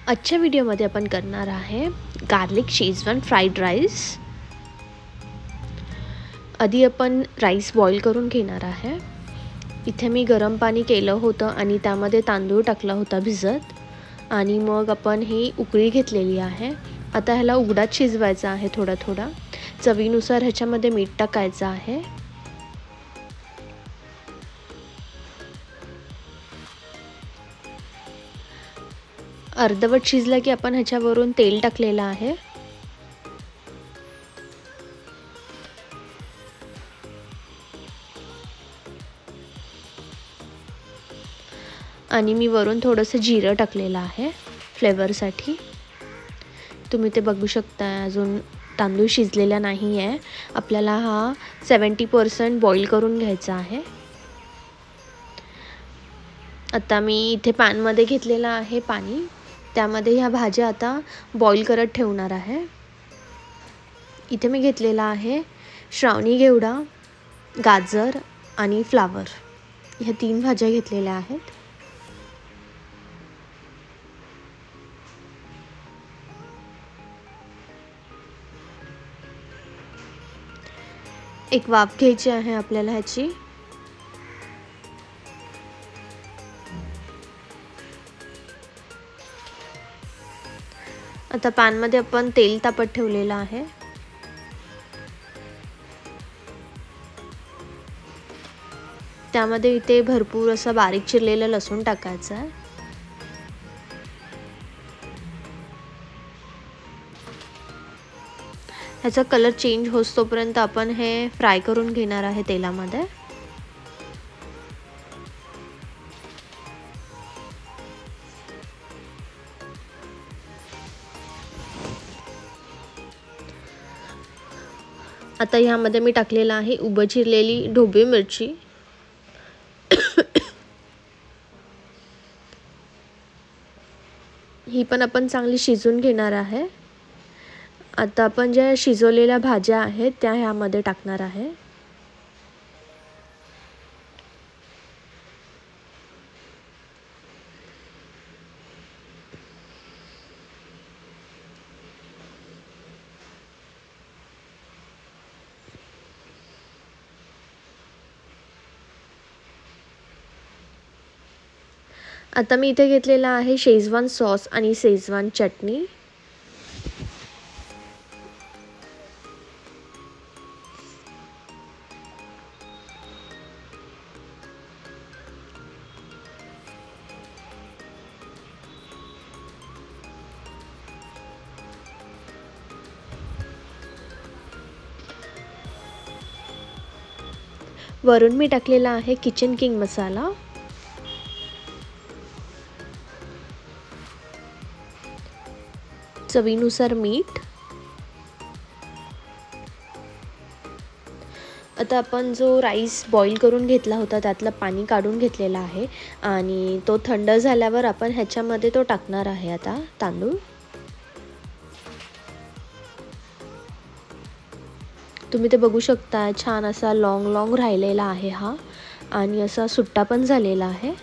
आजच्या व्हिडिओमध्ये आपण करणार आहे गार्लिक शेजवान फ्राईड राईस। आधी आपण राईस बॉईल करून घेणार आहे। इथे मी गरम पाणी केलं होतं आणि त्यामध्ये तांदूळ टाकला होता भिजत आणि मग आपण ही उकळी घेतलेली आहे। आता ह्याला उघड्यात शिजवायचं आहे थोडा थोडा। चवीनुसार ह्याच्यामध्ये मीठ टाकायचं आहे। अर्धवट शिजला की आपण ह्याच्यावरून तेल टाकलेलं आहे। आणि मी वरून थोडंसं जिरं टाकलेलं आहे फ्लेवरसाठी। तुम्ही ते बघू शकता, अजून तांदूळ शिजलेला नाही आहे। आपल्याला हा 70% बॉईल करून घ्यायचा आहे। आता मी इथे पॅनमध्ये घेतलेला आहे पाणी, त्यामध्ये ह्या भाज्या आता बॉईल करत ठेवणार आहे। इथे मी घेतलेला आहे श्रावणी घेवडा, गाजर आणि फ्लावर, ह्या 3 भाज्या घेतलेल्या आहेत। एक वाफ घ्यायची आहे आपल्याला ह्याची। आता पॅनमध्ये आपण तेल तापत ठेवलेलं आहे। त्यामध्ये इथे भरपूर असा बारीक चिरलेला लसूण टाकायचा आहे। ह्याचा कलर चेंज होईस्तोपर्यंत आपण हे फ्राय करून घेणार आहे तेलामध्ये। आता ह्यामध्ये मी टाकलेला आहे उभं चिरलेली ढोबळी मिरची। ही पण आपण चांगली शिजवून घेणार आहे। आता आपण ज्या शिजवलेल्या भाज्या आहेत त्या ह्यामध्ये टाकणार आहे। आता मी इथे घेतलेला आहे शेजवान सॉस आणि शेजवान चटणी। वरून मी टाकलेला आहे किचन किंग मसाला। चवीनुसार मीठ। आता आपण जो राईस बॉईल करून घेतला होता त्यातलं पाणी काढून घेतलेलं आहे आणि तो थंड झाल्यावर आपण ह्याच्यामध्ये तो टाकणार आहे आता तांदूळ। तुम्ही ते बघू शकता, छान असा लॉंग राहिलेला आहे हा आणि असा सुट्टा पण झालेला आहे।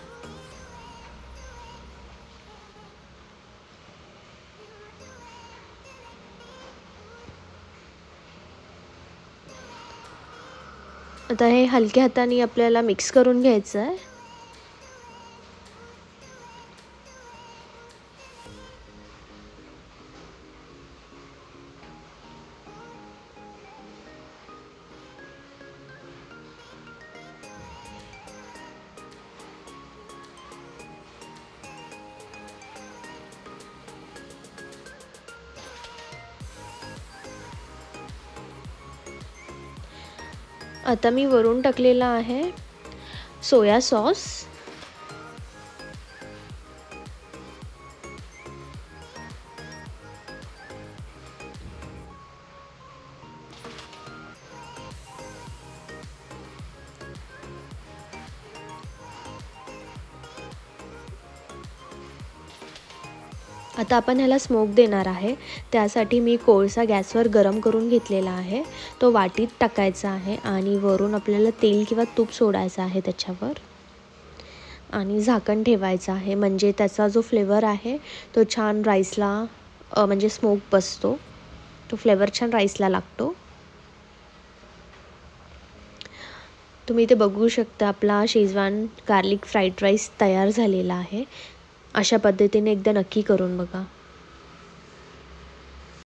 आता हे हलक्या हाताने आपल्याला मिक्स करून घ्यायचं आहे। आता मी वरून टाकलेला आहे सोया सॉस। आता आपण ह्याला स्मोक देणार आहे। त्यासाठी मी कोळसा गॅसवर गरम करून घेतलेला आहे, तो वाटीत टाकायचा आहे आणि वरून आपल्याला तेल किंवा तूप सोडायचं आहे त्याच्यावर। आणि झाकण ठेवायचं आहे, म्हणजे त्याचा जो फ्लेवर आहे तो छान राईसला म्हणजे स्मोक बसतो, तो फ्लेवर छान राईसला लागतो. तुम्ही इथे बघू शकता आपला शेजवान गार्लिक फ्राईड राईस तयार झालेला आहे. अशा पद्धतीने एकदा नक्की करून बघा.